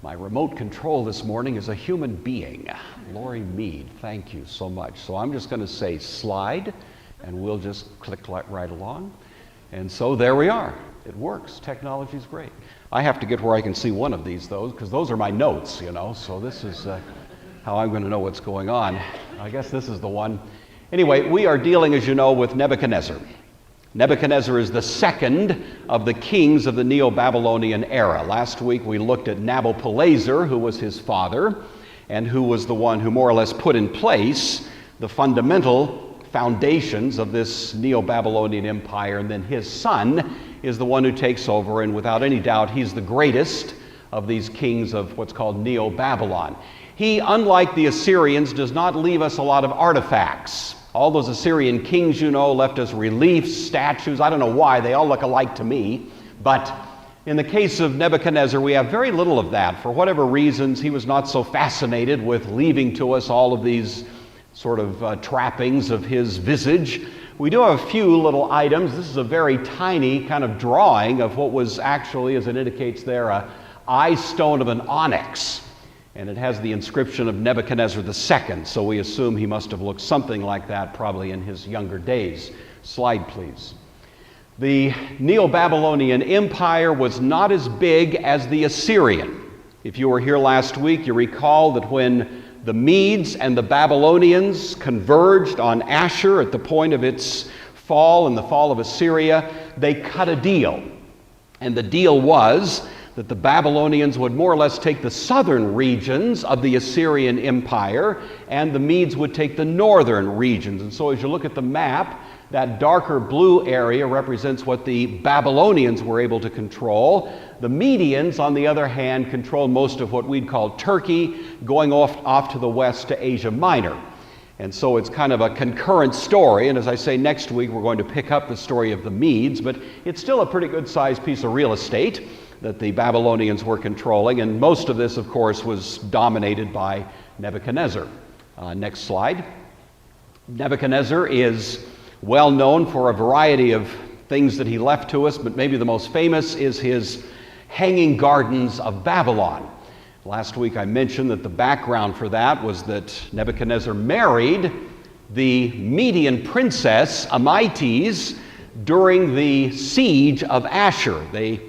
My remote control this morning is a human being, Lori Mead. Thank you so much. So I'm just going to say slide, and we'll just click right along. And so there we are. It works. Technology's great. I have to get where I can see one of these, though, because those are my notes, so this is how I'm going to know what's going on. I guess this is the one. Anyway, we are dealing, as you know, with Nebuchadnezzar. Nebuchadnezzar is the second of the kings of the Neo-Babylonian era. Last week we looked at Nabopolassar, who was his father, and who was the one who more or less put in place the fundamental foundations of this Neo-Babylonian empire. And then his son is the one who takes over, and without any doubt, he's the greatest of these kings of what's called Neo-Babylon. He, unlike the Assyrians, does not leave us a lot of artifacts. All those Assyrian kings, left us reliefs, statues. I don't know why. They all look alike to me. But in the case of Nebuchadnezzar, we have very little of that. For whatever reasons, he was not so fascinated with leaving to us all of these sort of trappings of his visage. We do have a few little items. This is a very tiny kind of drawing of what was actually, as it indicates there, a eye stone of an onyx. And it has the inscription of Nebuchadnezzar II, so we assume he must have looked something like that probably in his younger days. Slide, please. The Neo-Babylonian Empire was not as big as the Assyrian. If you were here last week, you recall that when the Medes and the Babylonians converged on Ashur at the point of its fall and the fall of Assyria, they cut a deal. And the deal was that the Babylonians would more or less take the southern regions of the Assyrian Empire, and the Medes would take the northern regions. And so as you look at the map, that darker blue area represents what the Babylonians were able to control. The Medians, on the other hand, controlled most of what we'd call Turkey, going off to the west to Asia Minor. And so it's kind of a concurrent story, and as I say, next week we're going to pick up the story of the Medes, but it's still a pretty good-sized piece of real estate that the Babylonians were controlling, and most of this, of course, was dominated by Nebuchadnezzar. Next slide. Nebuchadnezzar is well known for a variety of things that he left to us, but maybe the most famous is his Hanging Gardens of Babylon. Last week I mentioned that the background for that was that Nebuchadnezzar married the Median princess Amytis during the siege of Ashur. They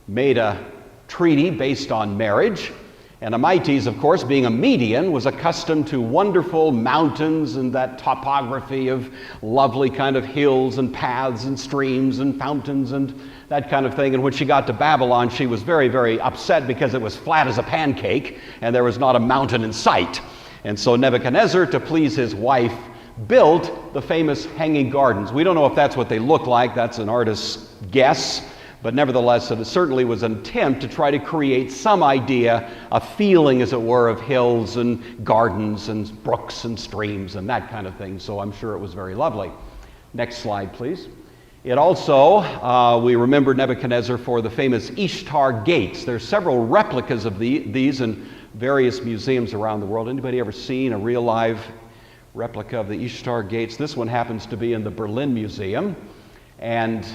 made a treaty based on marriage, and Amytis, of course, being a Median, was accustomed to wonderful mountains and that topography of lovely kind of hills and paths and streams and fountains and that kind of thing. And when she got to Babylon, she was very, very upset because it was flat as a pancake and there was not a mountain in sight. And so Nebuchadnezzar, to please his wife, built the famous Hanging Gardens. We don't know if that's what they look like. That's an artist's guess. But nevertheless, it certainly was an attempt to try to create some idea, a feeling, as it were, of hills and gardens and brooks and streams and that kind of thing. So I'm sure it was very lovely. Next slide, please. It also, we remember Nebuchadnezzar for the famous Ishtar gates. There's several replicas of these in various museums around the world. Anybody ever seen a real live replica of the Ishtar gates? This one happens to be in the Berlin Museum, and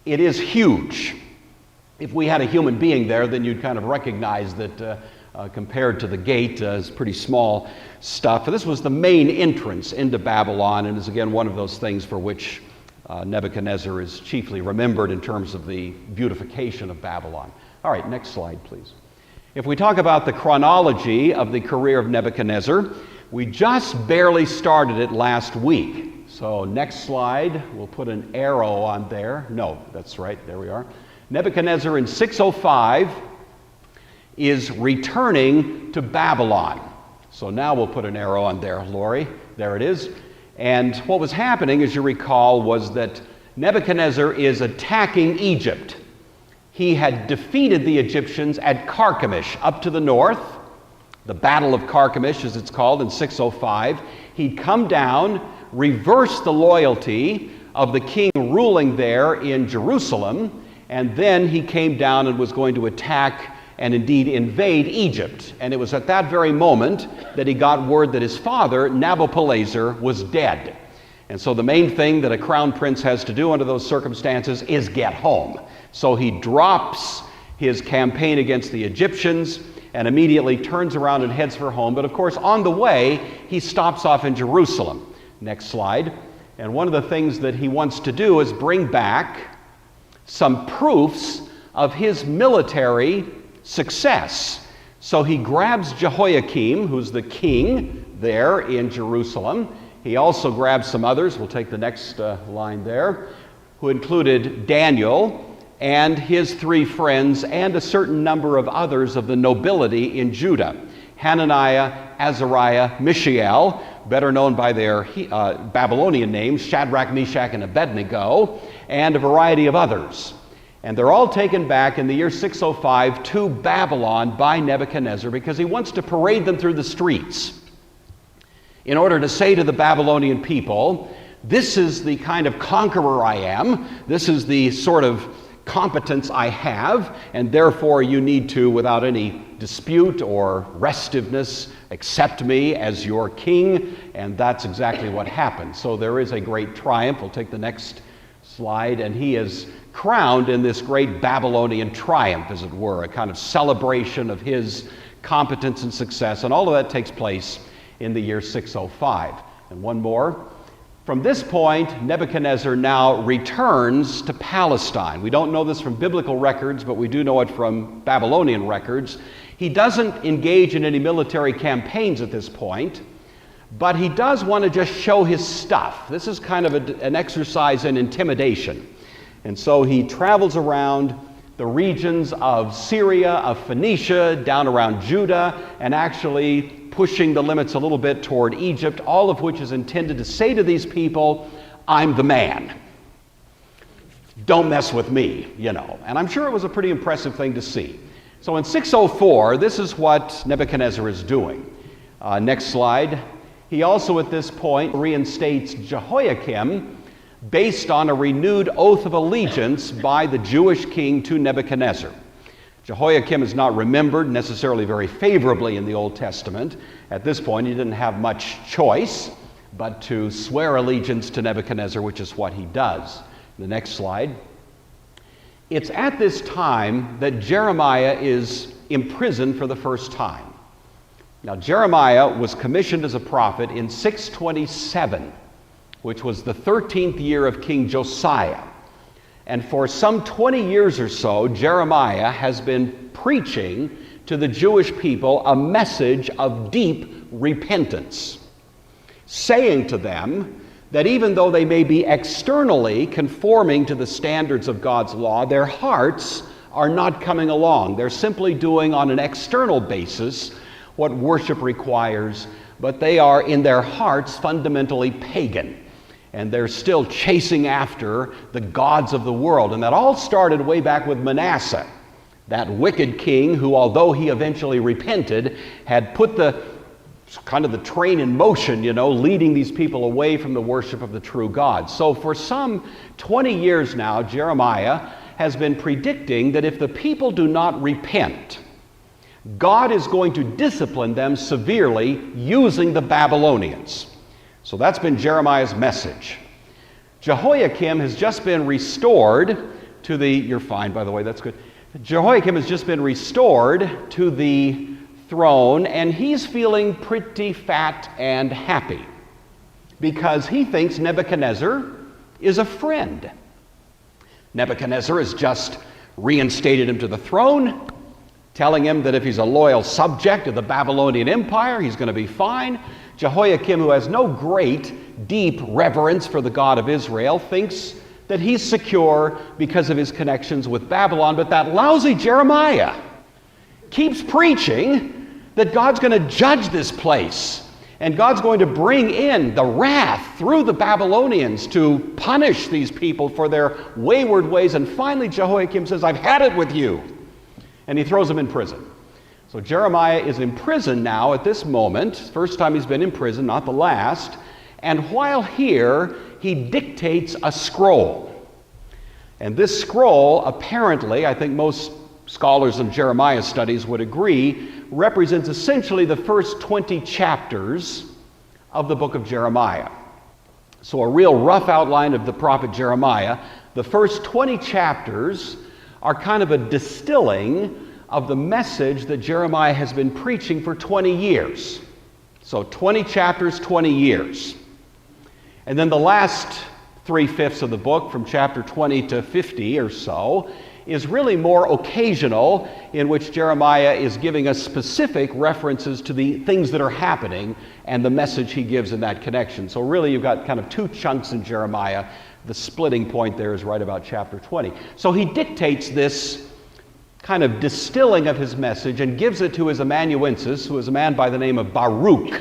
it is huge. If we had a human being there, then you'd kind of recognize that compared to the gate, it's pretty small stuff. This was the main entrance into Babylon, and is again one of those things for which Nebuchadnezzar is chiefly remembered in terms of the beautification of Babylon. All right, next slide, please. If we talk about the chronology of the career of Nebuchadnezzar, we just barely started it last week. So next slide, we'll put an arrow on there. No, that's right, there we are. Nebuchadnezzar in 605 is returning to Babylon. So now we'll put an arrow on there, Lori. There it is. And what was happening, as you recall, was that Nebuchadnezzar is attacking Egypt. He had defeated the Egyptians at Carchemish up to the north, the Battle of Carchemish, as it's called, in 605. He'd come down, reversed the loyalty of the king ruling there in Jerusalem, and then he came down and was going to attack and indeed invade Egypt. And it was at that very moment that he got word that his father, Nabopolassar, was dead. And so the main thing that a crown prince has to do under those circumstances is get home. So he drops his campaign against the Egyptians, and immediately turns around and heads for home. But of course, on the way, he stops off in Jerusalem. Next slide. And one of the things that he wants to do is bring back some proofs of his military success. So he grabs Jehoiakim, who's the king there in Jerusalem. He also grabs some others, we'll take the next line there, who included Daniel and his 3 friends and a certain number of others of the nobility in Judah. Hananiah, Azariah, Mishael, better known by their Babylonian names, Shadrach, Meshach, and Abednego, and a variety of others. And they're all taken back in the year 605 to Babylon by Nebuchadnezzar because he wants to parade them through the streets in order to say to the Babylonian people, this is the kind of conqueror I am, this is the sort of competence I have, and therefore you need to, without any dispute or restiveness, accept me as your king, and that's exactly what happened. So there is a great triumph. We'll take the next slide, and he is crowned in this great Babylonian triumph, as it were, a kind of celebration of his competence and success, and all of that takes place in the year 605. And one more. From this point, Nebuchadnezzar now returns to Palestine. We don't know this from biblical records, but we do know it from Babylonian records. He doesn't engage in any military campaigns at this point, but he does want to just show his stuff. This is kind of an exercise in intimidation. And so he travels around the regions of Syria, of Phoenicia, down around Judah, and actually pushing the limits a little bit toward Egypt, all of which is intended to say to these people, I'm the man. Don't mess with me, you know. And I'm sure it was a pretty impressive thing to see. So in 604, this is what Nebuchadnezzar is doing. Next slide. He also at this point reinstates Jehoiakim based on a renewed oath of allegiance by the Jewish king to Nebuchadnezzar. Jehoiakim is not remembered necessarily very favorably in the Old Testament. At this point, he didn't have much choice but to swear allegiance to Nebuchadnezzar, which is what he does. The next slide. It's at this time that Jeremiah is imprisoned for the first time. Now, Jeremiah was commissioned as a prophet in 627, which was the 13th year of King Josiah. And for some 20 years or so, Jeremiah has been preaching to the Jewish people a message of deep repentance, saying to them that even though they may be externally conforming to the standards of God's law, their hearts are not coming along. They're simply doing on an external basis what worship requires, but they are in their hearts fundamentally pagan. And they're still chasing after the gods of the world. And that all started way back with Manasseh, that wicked king who, although he eventually repented, had put the train in motion, leading these people away from the worship of the true God. So for some 20 years now, Jeremiah has been predicting that if the people do not repent, God is going to discipline them severely using the Babylonians. So that's been Jeremiah's message. Jehoiakim has just been restored to the, you're fine by the way, that's good. Jehoiakim has just been restored to the throne, and he's feeling pretty fat and happy because he thinks Nebuchadnezzar is a friend. Nebuchadnezzar has just reinstated him to the throne, telling him that if he's a loyal subject of the Babylonian Empire, he's going to be fine. Jehoiakim, who has no great, deep reverence for the God of Israel, thinks that he's secure because of his connections with Babylon. But that lousy Jeremiah keeps preaching that God's going to judge this place. And God's going to bring in the wrath through the Babylonians to punish these people for their wayward ways. And finally, Jehoiakim says, I've had it with you. And he throws him in prison. So Jeremiah is in prison now at this moment. First time he's been in prison, not the last. And while here, he dictates a scroll. And this scroll, apparently, I think most scholars of Jeremiah studies would agree, represents essentially the first 20 chapters of the book of Jeremiah. So a real rough outline of the prophet Jeremiah. The first 20 chapters are kind of a distilling of the message that Jeremiah has been preaching for 20 years. So 20 chapters, 20 years. And then the last 3/5 of the book, from chapter 20 to 50 or so, is really more occasional, in which Jeremiah is giving us specific references to the things that are happening and the message he gives in that connection. So really you've got kind of two chunks in Jeremiah. The splitting point there is right about chapter 20. So he dictates this kind of distilling of his message and gives it to his amanuensis, who is a man by the name of Baruch,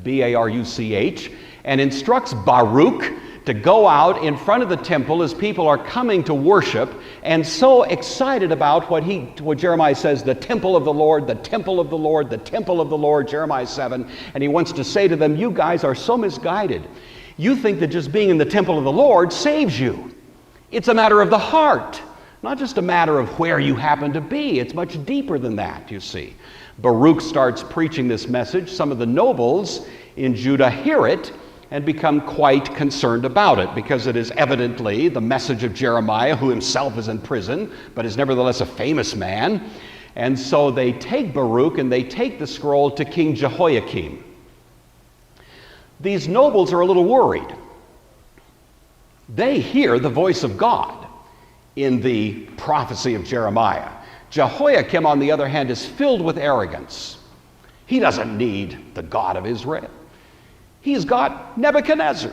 B-A-R-U-C-H, and instructs Baruch to go out in front of the temple as people are coming to worship, and so excited about what Jeremiah says, the temple of the Lord, the temple of the Lord, the temple of the Lord, Jeremiah 7, and he wants to say to them, you guys are so misguided. You think that just being in the temple of the Lord saves you. It's a matter of the heart, not just a matter of where you happen to be. It's much deeper than that, you see. Baruch starts preaching this message. Some of the nobles in Judah hear it and become quite concerned about it, because it is evidently the message of Jeremiah, who himself is in prison, but is nevertheless a famous man. And so they take Baruch and they take the scroll to King Jehoiakim. These nobles are a little worried. They hear the voice of God in the prophecy of Jeremiah. Jehoiakim, on the other hand, is filled with arrogance. He doesn't need the God of Israel. He's got Nebuchadnezzar.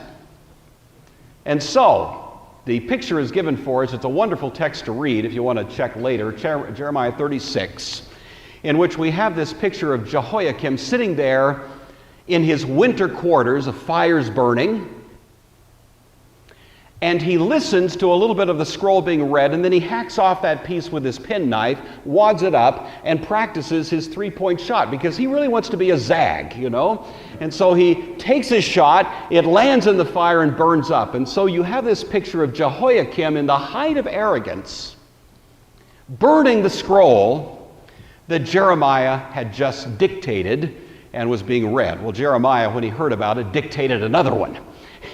And so, the picture is given for us. It's a wonderful text to read if you want to check later, Jeremiah 36, in which we have this picture of Jehoiakim sitting there in his winter quarters, of fires burning, and he listens to a little bit of the scroll being read, and then he hacks off that piece with his penknife, wads it up, and practices his three-point shot, because he really wants to be a zag, you know? And so he takes his shot, it lands in the fire and burns up. And so you have this picture of Jehoiakim in the height of arrogance, burning the scroll that Jeremiah had just dictated and was being read. Well, Jeremiah, when he heard about it, dictated another one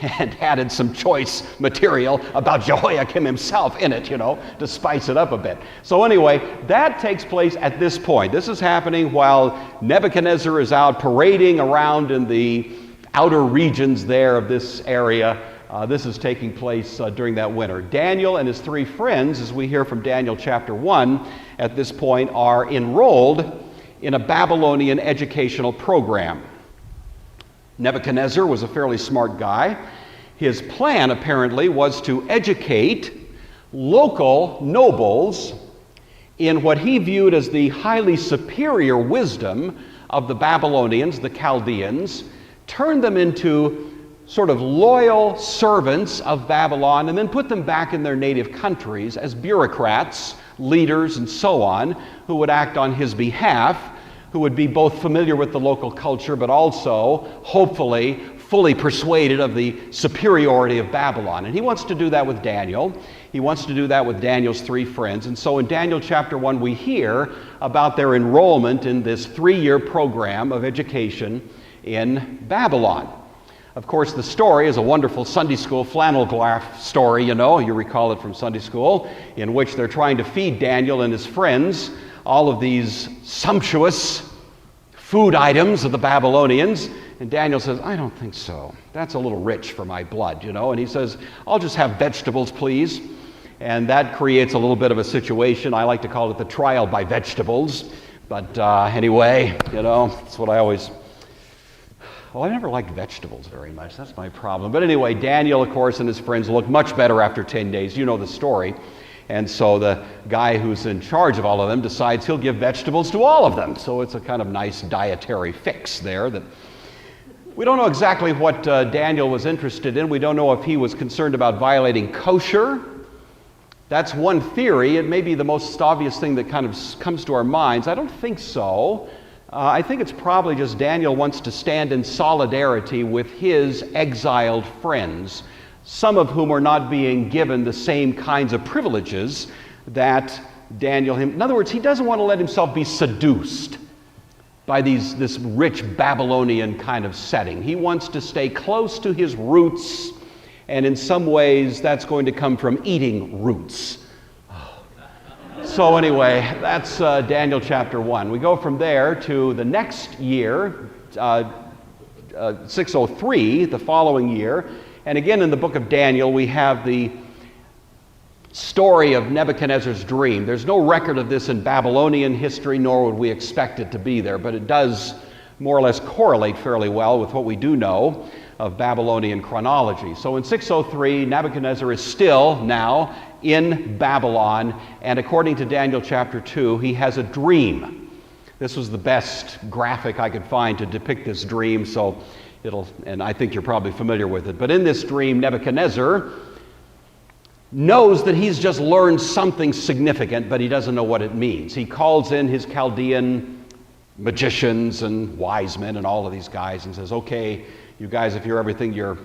and added some choice material about Jehoiakim himself in it, you know, to spice it up a bit. So anyway, that takes place at this point. This is happening while Nebuchadnezzar is out parading around in the outer regions there of this area. This is taking place during that winter. Daniel and his three friends, as we hear from Daniel chapter 1, at this point are enrolled in a Babylonian educational program. Nebuchadnezzar was a fairly smart guy. His plan, apparently, was to educate local nobles in what he viewed as the highly superior wisdom of the Babylonians, the Chaldeans, turn them into sort of loyal servants of Babylon, and then put them back in their native countries as bureaucrats, leaders, and so on, who would act on his behalf, who would be both familiar with the local culture, but also, hopefully, fully persuaded of the superiority of Babylon. And he wants to do that with Daniel. He wants to do that with Daniel's three friends. And so in Daniel chapter 1, we hear about their enrollment in this 3-year program of education in Babylon. Of course, the story is a wonderful Sunday school flannel graph story, you know, you recall it from Sunday school, in which they're trying to feed Daniel and his friends all of these sumptuous food items of the Babylonians. And Daniel says, I don't think so. That's a little rich for my blood, you know. And he says, I'll just have vegetables, please. And that creates a little bit of a situation. I like to call it the trial by vegetables. But anyway, you know, that's what I always... Well, I never liked vegetables very much. That's my problem. But anyway, Daniel, of course, and his friends look much better after 10 days. You know the story. And so the guy who's in charge of all of them decides he'll give vegetables to all of them. So it's a kind of nice dietary fix there. That we don't know exactly what Daniel was interested in. We don't know if he was concerned about violating kosher. That's one theory. It may be the most obvious thing that kind of comes to our minds. I don't think so. I think it's probably just Daniel wants to stand in solidarity with his exiled friends, some of whom are not being given the same kinds of privileges that Daniel... In other words, he doesn't want to let himself be seduced by this rich Babylonian kind of setting. He wants to stay close to his roots, and in some ways that's going to come from eating roots. So anyway, that's Daniel chapter 1. We go from there to the next year, 603, the following year. And again in the book of Daniel, we have the story of Nebuchadnezzar's dream. There's no record of this in Babylonian history, nor would we expect it to be there, but it does more or less correlate fairly well with what we do know of Babylonian chronology. So in 603, Nebuchadnezzar is still now in Babylon, and according to Daniel chapter 2, he has a dream. This was the best graphic I could find to depict this dream, so and I think you're probably familiar with it. But in this dream, Nebuchadnezzar knows that he's just learned something significant, but he doesn't know what it means. He calls in his Chaldean magicians and wise men and all of these guys and says, okay, you guys, if you're everything you're,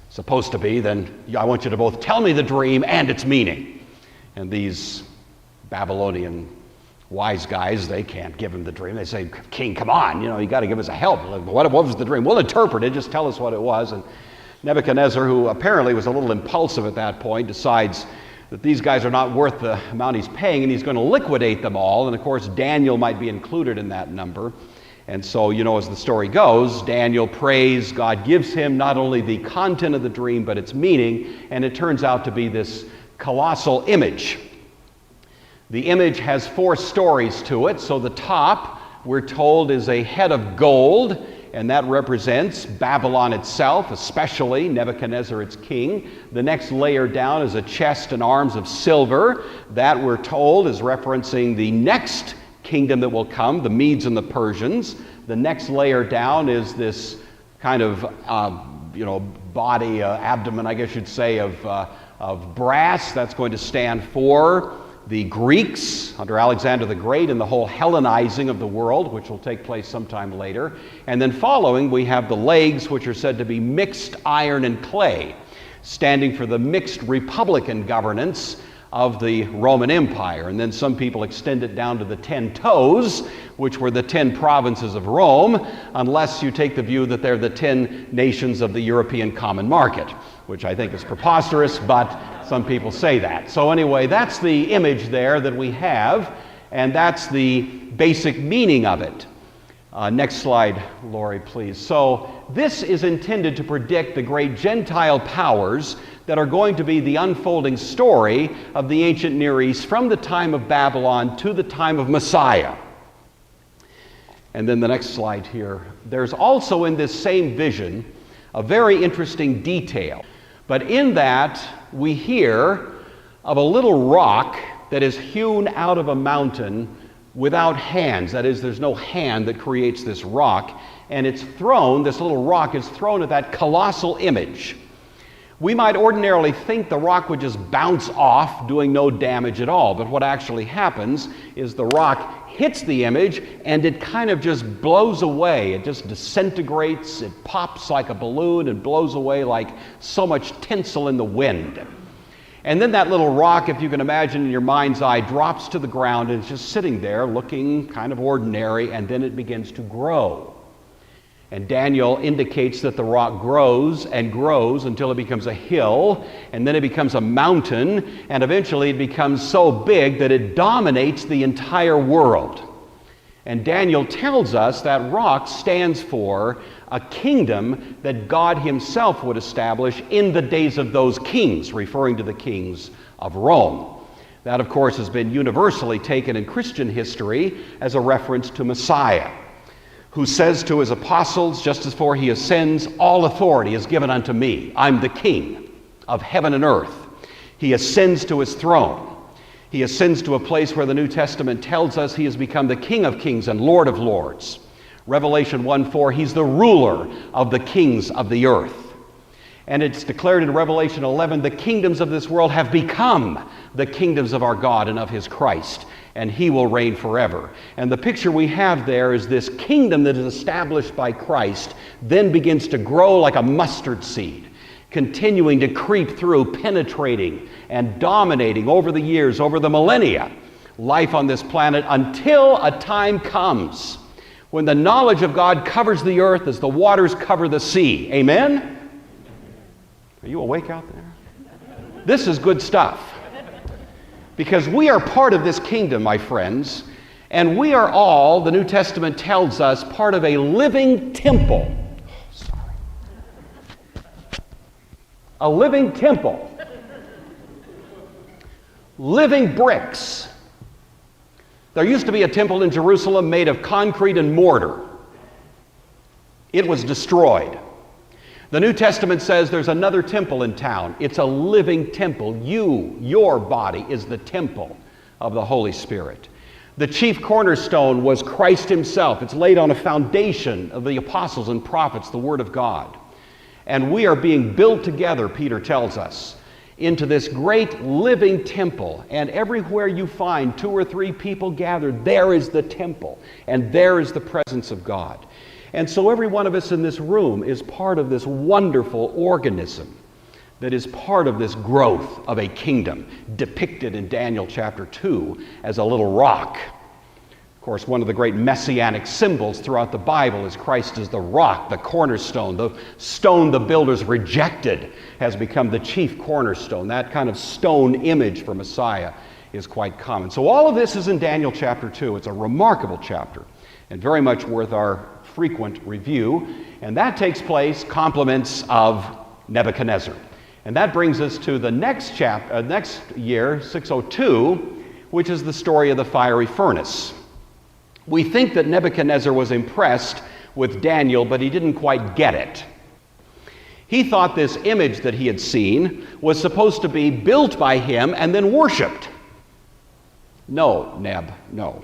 supposed to be, then I want you to both tell me the dream and its meaning. And these Babylonian wise guys, they can't give him the dream. They say, King, come on, you got to give us a help. What was the dream? We'll interpret it, just tell us what it was. And Nebuchadnezzar, who apparently was a little impulsive at that point, decides that these guys are not worth the amount he's paying, and he's going to liquidate them all. And of course, Daniel might be included in that number. And so, as the story goes, Daniel prays. God gives him not only the content of the dream, but its meaning, and it turns out to be this colossal image. The image has 4 stories to it. So the top, we're told, is a head of gold, and that represents Babylon itself, especially Nebuchadnezzar, its king. The next layer down is a chest and arms of silver. That, we're told, is referencing the next kingdom that will come, the Medes and the Persians. The next layer down is this kind of, body, abdomen, I guess you'd say, of brass. That's going to stand for the Greeks under Alexander the Great and the whole Hellenizing of the world, which will take place sometime later. And then following, we have the legs, which are said to be mixed iron and clay, standing for the mixed republican governance of the Roman Empire. And then some people extend it down to the 10 toes, which were the 10 provinces of Rome, unless you take the view that they're the 10 nations of the European common market, which I think is preposterous, but some people say that. So anyway, that's the image there that we have, and that's the basic meaning of it. Next slide, Lori, please. So this is intended to predict the great Gentile powers that are going to be the unfolding story of the ancient Near East from the time of Babylon to the time of Messiah. And then the next slide here. There's also in this same vision a very interesting detail. But in that, we hear of a little rock that is hewn out of a mountain without hands. That is, there's no hand that creates this rock. And it's thrown, this little rock is thrown at that colossal image. We might ordinarily think the rock would just bounce off, doing no damage at all. But what actually happens is the rock hits the image and it kind of just blows away. It just disintegrates, it pops like a balloon and blows away like so much tinsel in the wind. And then that little rock, if you can imagine in your mind's eye, drops to the ground and it's just sitting there looking kind of ordinary, and then it begins to grow. And Daniel indicates that the rock grows and grows until it becomes a hill, and then it becomes a mountain, and eventually it becomes so big that it dominates the entire world. And Daniel tells us that rock stands for a kingdom that God himself would establish in the days of those kings, referring to the kings of Rome. That, of course, has been universally taken in Christian history as a reference to Messiah, who says to his apostles, just as before he ascends, all authority is given unto me. I'm the king of heaven and earth. He ascends to his throne. He ascends to a place where the New Testament tells us he has become the King of kings and Lord of lords. Revelation 1:4, he's the ruler of the kings of the earth. And it's declared in Revelation 11, the kingdoms of this world have become the kingdoms of our God and of his Christ, and he will reign forever. And the picture we have there is this kingdom that is established by Christ then begins to grow like a mustard seed, continuing to creep through, penetrating and dominating over the years, over the millennia, life on this planet, until a time comes when the knowledge of God covers the earth as the waters cover the sea. Amen? Are you awake out there? This is good stuff. Because we are part of this kingdom, my friends, and we are all, the New Testament tells us, part of a living temple. A living temple. Living bricks. There used to be a temple in Jerusalem made of concrete and mortar. It was destroyed. The New Testament says there's another temple in town. It's a living temple. Your body is the temple of the Holy Spirit. The chief cornerstone was Christ himself. It's laid on a foundation of the apostles and prophets, the Word of God. And we are being built together, Peter tells us, into this great living temple. And everywhere you find 2 or 3 people gathered, there is the temple, and there is the presence of God. And so every one of us in this room is part of this wonderful organism that is part of this growth of a kingdom depicted in Daniel chapter 2 as a little rock. Of course, one of the great messianic symbols throughout the Bible is Christ as the rock, the cornerstone. The stone the builders rejected has become the chief cornerstone. That kind of stone image for Messiah is quite common. So all of this is in Daniel chapter 2. It's a remarkable chapter and very much worth our frequent review. And that takes place, compliments of Nebuchadnezzar. And that brings us to the next year, 602, which is the story of the fiery furnace. We think that Nebuchadnezzar was impressed with Daniel, but he didn't quite get it. He thought this image that he had seen was supposed to be built by him and then worshipped. No, Neb, no.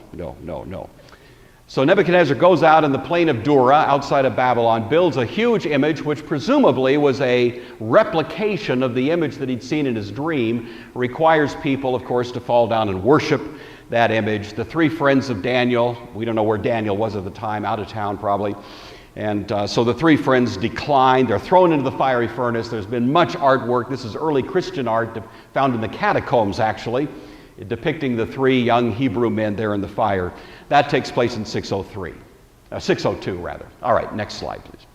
So Nebuchadnezzar goes out in the plain of Dura outside of Babylon, builds a huge image which presumably was a replication of the image that he'd seen in his dream, requires people, of course, to fall down and worship that image. The 3 friends of Daniel, we don't know where Daniel was at the time, out of town probably, and so the 3 friends decline. They're thrown into the fiery furnace. There's been much artwork. This is early Christian art found in the catacombs, actually, depicting the 3 young Hebrew men there in the fire. That takes place in 602 rather. All right, next slide, please.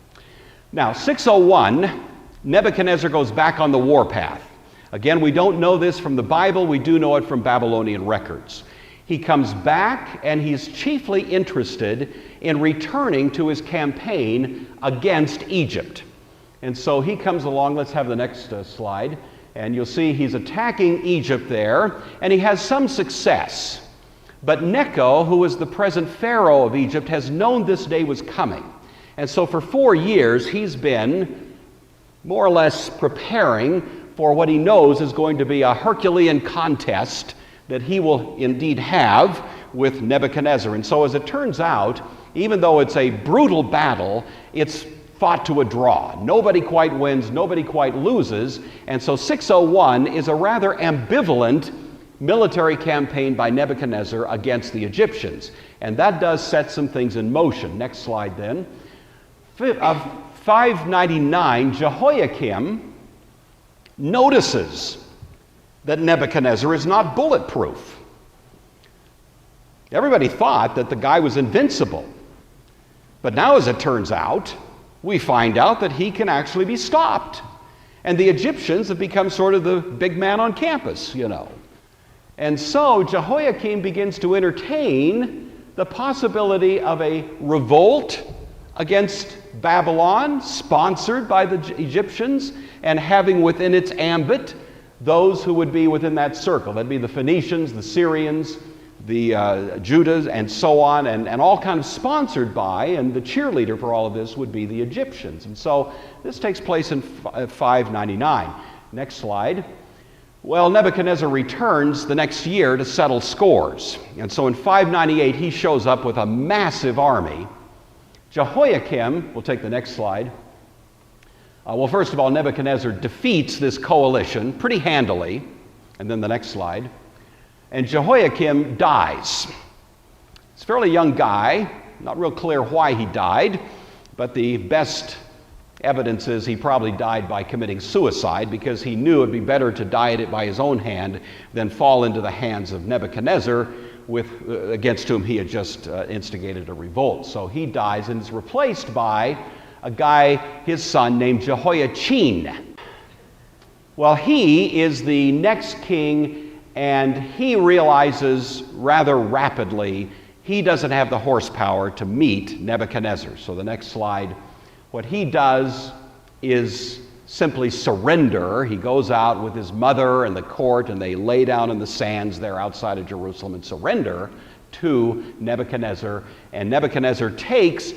Now, 601, Nebuchadnezzar goes back on the warpath. Again, we don't know this from the Bible. We do know it from Babylonian records. He comes back, and he's chiefly interested in returning to his campaign against Egypt. And so he comes along. Let's have the next slide. And you'll see he's attacking Egypt there, and he has some success. But Necho, who is the present Pharaoh of Egypt, has known this day was coming. And so for 4 years, he's been more or less preparing for what he knows is going to be a Herculean contest that he will indeed have with Nebuchadnezzar. And so as it turns out, even though it's a brutal battle, it's fought to a draw. Nobody quite wins, nobody quite loses. And so 601 is a rather ambivalent military campaign by Nebuchadnezzar against the Egyptians. And that does set some things in motion. Next slide then. Of 599, Jehoiakim notices that Nebuchadnezzar is not bulletproof. Everybody thought that the guy was invincible. But now, as it turns out, we find out that he can actually be stopped. And the Egyptians have become sort of the big man on campus, you know. And so Jehoiakim begins to entertain the possibility of a revolt against Babylon, sponsored by the Egyptians, and having within its ambit those who would be within that circle. That'd be the Phoenicians, the Syrians, the Judahs, and so on, and all kind of sponsored by, and the cheerleader for all of this would be the Egyptians. And so this takes place in 599. Next slide. Well, Nebuchadnezzar returns the next year to settle scores. And so in 598, he shows up with a massive army. Jehoiakim, we'll take the next slide. Well, first of all, Nebuchadnezzar defeats this coalition pretty handily. And then the next slide. And Jehoiakim dies. He's a fairly young guy, not real clear why he died, but the best evidence is he probably died by committing suicide, because he knew it'd be better to die by his own hand than fall into the hands of Nebuchadnezzar, against whom he had just instigated a revolt. So he dies and is replaced by a guy, his son, named Jehoiachin. Well, he is the next king and he realizes rather rapidly he doesn't have the horsepower to meet Nebuchadnezzar. So the next slide, what he does is simply surrender. He goes out with his mother and the court, and they lay down in the sands there outside of Jerusalem and surrender to Nebuchadnezzar. And Nebuchadnezzar takes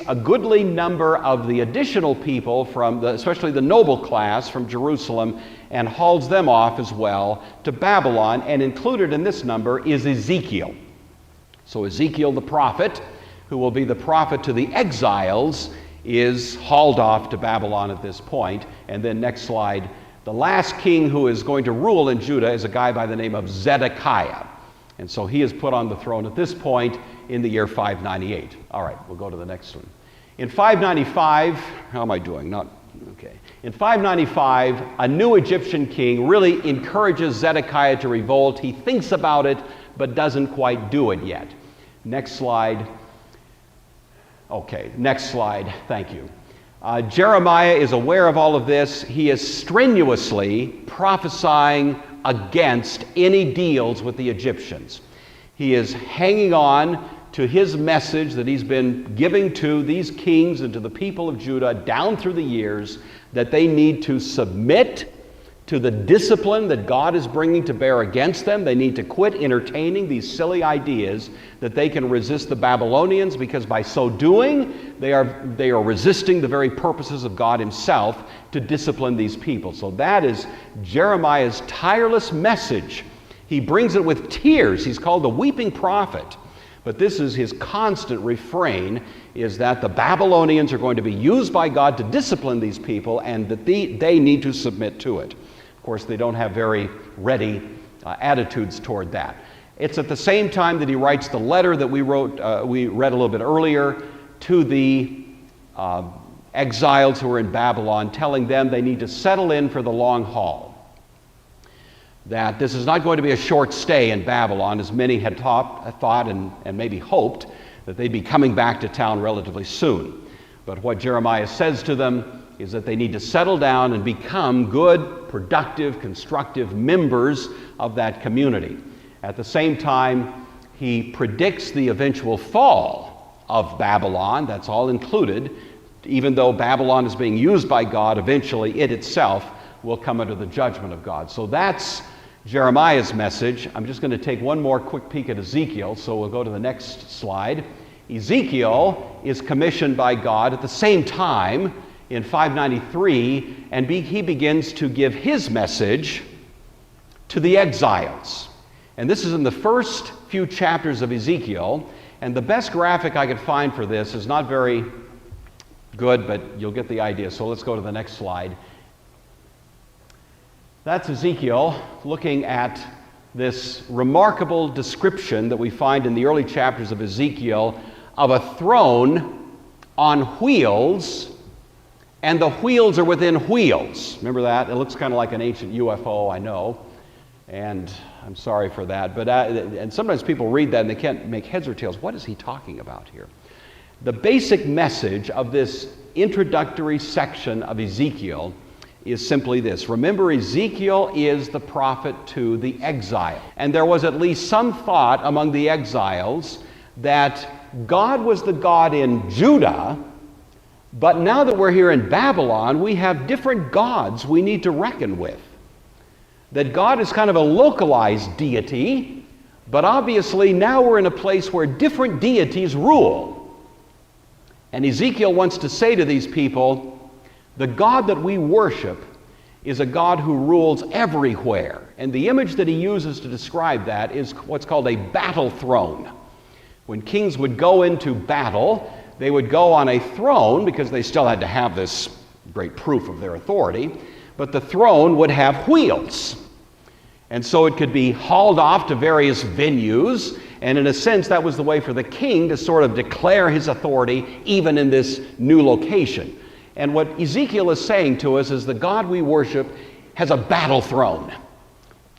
a goodly number of the additional people especially the noble class from Jerusalem, and hauls them off as well to Babylon. And included in this number is Ezekiel. So Ezekiel the prophet, who will be the prophet to the exiles, is hauled off to Babylon at this point. And then next slide, the last king who is going to rule in Judah is a guy by the name of Zedekiah. And so he is put on the throne at this point in the year 598. All right, we'll go to the next one. In 595, how am I doing? Okay. In 595, a new Egyptian king really encourages Zedekiah to revolt. He thinks about it, but doesn't quite do it yet. Next slide. Okay, next slide. Thank you. Jeremiah is aware of all of this. He is strenuously prophesying against any deals with the Egyptians. He is hanging on to his message that he's been giving to these kings and to the people of Judah down through the years, that they need to submit to the discipline that God is bringing to bear against them. They need to quit entertaining these silly ideas that they can resist the Babylonians, because by so doing, they are resisting the very purposes of God himself to discipline these people. So that is Jeremiah's tireless message. He brings it with tears. He's called the weeping prophet. But this is his constant refrain, is that the Babylonians are going to be used by God to discipline these people, and that they need to submit to it. Of course, they don't have very ready attitudes toward that. It's at the same time that he writes the letter that we read a little bit earlier, to the exiles who are in Babylon, telling them they need to settle in for the long haul. That this is not going to be a short stay in Babylon, as many had thought and maybe hoped, that they'd be coming back to town relatively soon. But what Jeremiah says to them is that they need to settle down and become good, productive, constructive members of that community. At the same time, he predicts the eventual fall of Babylon. That's all included. Even though Babylon is being used by God, eventually it itself will come under the judgment of God. So that's Jeremiah's message. I'm just going to take one more quick peek at Ezekiel, so we'll go to the next slide. Ezekiel is commissioned by God at the same time in 593, and he begins to give his message to the exiles. And this is in the first few chapters of Ezekiel, and the best graphic I could find for this is not very good, but you'll get the idea. So let's go to the next slide. That's Ezekiel looking at this remarkable description that we find in the early chapters of Ezekiel of a throne on wheels, and the wheels are within wheels. Remember that? It looks kind of like an ancient UFO, I know, and I'm sorry for that. But and sometimes people read that and they can't make heads or tails. What is he talking about here? The basic message of this introductory section of Ezekiel is simply this. Remember, Ezekiel is the prophet to the exile. And there was at least some thought among the exiles that God was the God in Judah, but now that we're here in Babylon, we have different gods we need to reckon with. That God is kind of a localized deity, but obviously now we're in a place where different deities rule. And Ezekiel wants to say to these people, the God that we worship is a God who rules everywhere. And the image that he uses to describe that is what's called a battle throne. When kings would go into battle, they would go on a throne, because they still had to have this great proof of their authority, but the throne would have wheels. And so it could be hauled off to various venues, and in a sense that was the way for the king to sort of declare his authority even in this new location. And what Ezekiel is saying to us is the God we worship has a battle throne.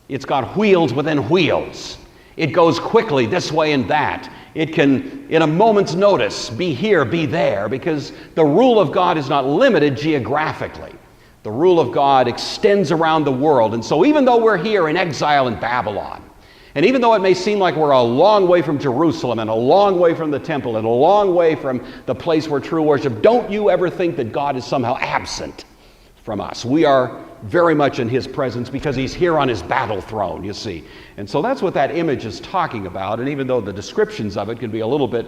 It's got wheels within wheels. It goes quickly this way and that. It can, in a moment's notice, be here, be there, because the rule of God is not limited geographically. The rule of God extends around the world. And so even though we're here in exile in Babylon, and even though it may seem like we're a long way from Jerusalem and a long way from the temple and a long way from the place where true worship, don't you ever think that God is somehow absent from us. We are very much in his presence because he's here on his battle throne, you see. And so that's what that image is talking about. And even though the descriptions of it can be a little bit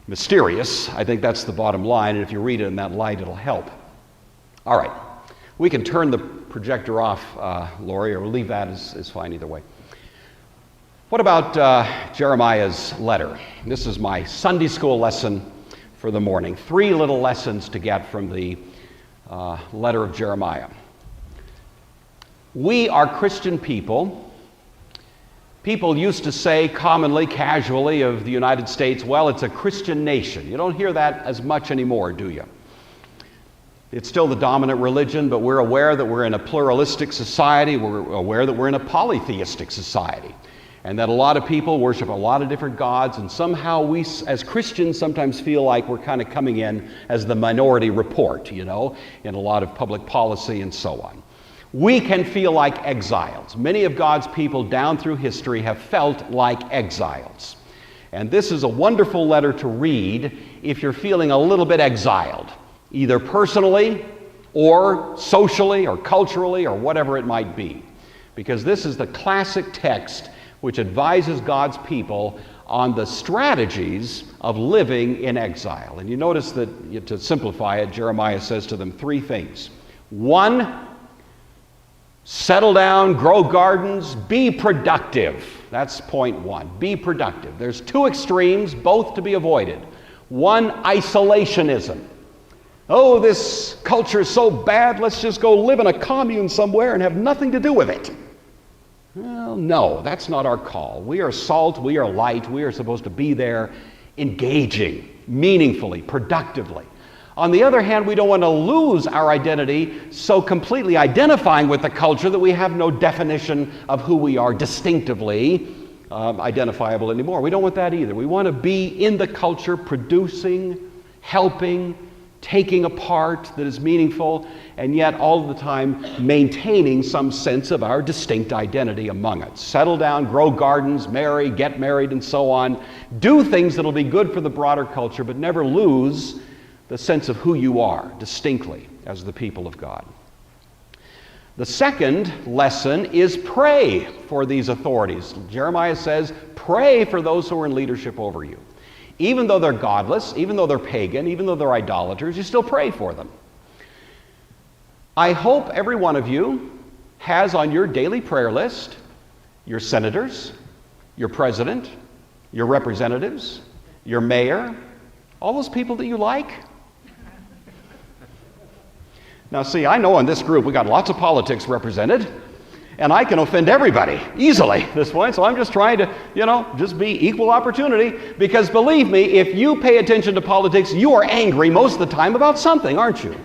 mysterious, I think that's the bottom line. And if you read it in that light, it'll help. All right. We can turn the projector off, Lori, or we'll leave that as fine either way. What about Jeremiah's letter? This is my Sunday school lesson for the morning. 3 little lessons to get from the letter of Jeremiah. We are Christian people. People used to say commonly, casually of the United States, well, it's a Christian nation. You don't hear that as much anymore, do you? It's still the dominant religion, but we're aware that we're in a pluralistic society. We're aware that we're in a polytheistic society, and that a lot of people worship a lot of different gods, and somehow we, as Christians, sometimes feel like we're kind of coming in as the minority report, you know, in a lot of public policy and so on. We can feel like exiles. Many of God's people down through history have felt like exiles. And this is a wonderful letter to read if you're feeling a little bit exiled, either personally or socially or culturally or whatever it might be. Because this is the classic text which advises God's people on the strategies of living in exile. And you notice that, to simplify it, Jeremiah says to them 3 things. 1, settle down, grow gardens, be productive. That's point 1. Be productive. There's 2 extremes, both to be avoided. 1, isolationism. Oh, this culture is so bad, let's just go live in a commune somewhere and have nothing to do with it. Well, no, that's not our call. We are salt, we are light, we are supposed to be there engaging, meaningfully, productively. On the other hand, we don't want to lose our identity so completely identifying with the culture that we have no definition of who we are distinctively identifiable anymore. We don't want that either. We want to be in the culture, producing, helping, taking a part that is meaningful, and yet all the time maintaining some sense of our distinct identity among it. Settle down, grow gardens, marry, get married, and so on. Do things that will be good for the broader culture, but never lose the sense of who you are distinctly as the people of God. The second lesson is pray for these authorities. Jeremiah says, pray for those who are in leadership over you. Even though they're godless, even though they're pagan, even though they're idolaters, you still pray for them. I hope every one of you has on your daily prayer list your senators, your president, your representatives, your mayor, all those people that you like. Now see, I know in this group we got lots of politics represented, and I can offend everybody easily at this point, so I'm just trying to, just be equal opportunity, because believe me, if you pay attention to politics, you are angry most of the time about something, aren't you?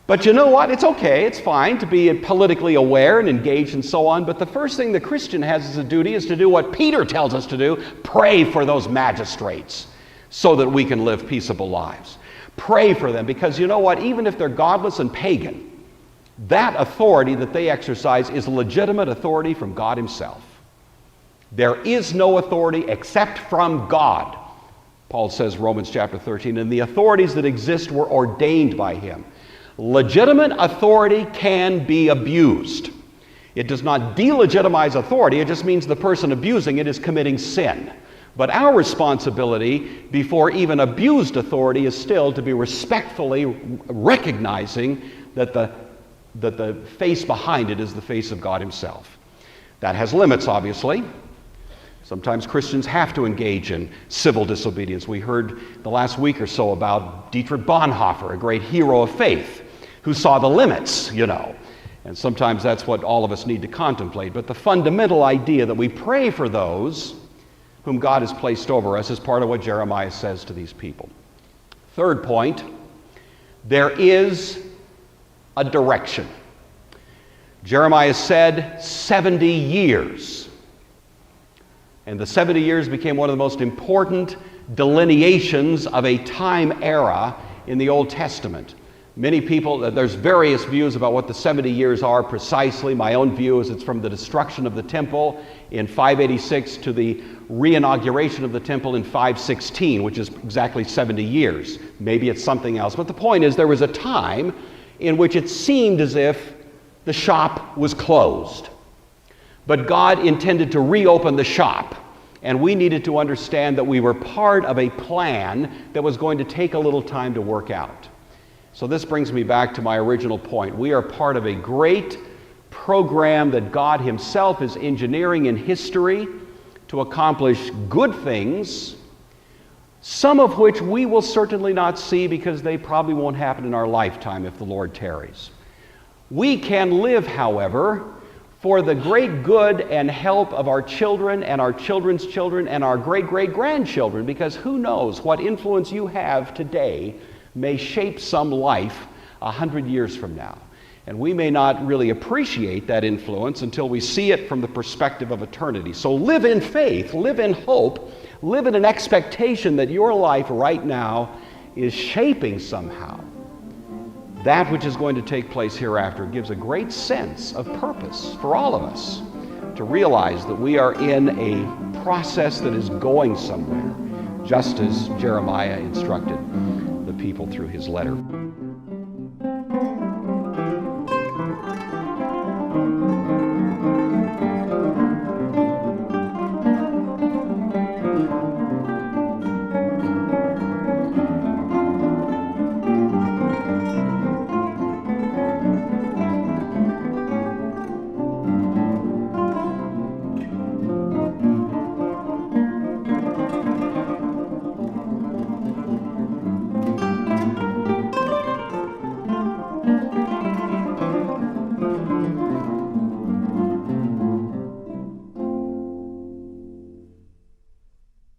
But you know what? It's okay, it's fine to be politically aware and engaged and so on, but the first thing the Christian has as a duty is to do what Peter tells us to do: pray for those magistrates so that we can live peaceable lives. Pray for them, because you know what? Even if they're godless and pagan, that authority that they exercise is legitimate authority from God himself. There is no authority except from God. Paul says, Romans chapter 13, and the authorities that exist were ordained by him. Legitimate authority can be abused. It does not delegitimize authority, it just means the person abusing it is committing sin. But our responsibility before even abused authority is still to be respectfully recognizing that the face behind it is the face of God himself. That has limits, obviously. Sometimes Christians have to engage in civil disobedience. We heard the last week or so about Dietrich Bonhoeffer, a great hero of faith, who saw the limits, And sometimes that's what all of us need to contemplate. But the fundamental idea that we pray for those whom God has placed over us is part of what Jeremiah says to these people. Third point, there is a direction. Jeremiah said 70 years. And the 70 years became one of the most important delineations of a time era in the Old Testament. Many people, there's various views about what the 70 years are precisely. My own view is it's from the destruction of the temple in 586 to the re-inauguration of the temple in 516, which is exactly 70 years. Maybe it's something else. But the point is, there was a time in which it seemed as if the shop was closed. But God intended to reopen the shop. And we needed to understand that we were part of a plan that was going to take a little time to work out. So this brings me back to my original point. We are part of a great program that God Himself is engineering in history to accomplish good things, some of which we will certainly not see because they probably won't happen in our lifetime if the Lord tarries. We can live, however, for the great good and help of our children and our children's children and our great-great-grandchildren, because who knows what influence you have today may shape some life 100 years from now. And we may not really appreciate that influence until we see it from the perspective of eternity. So live in faith, live in hope, live in an expectation that your life right now is shaping somehow that which is going to take place hereafter. It gives a great sense of purpose for all of us to realize that we are in a process that is going somewhere, just as Jeremiah instructed the people through his letter.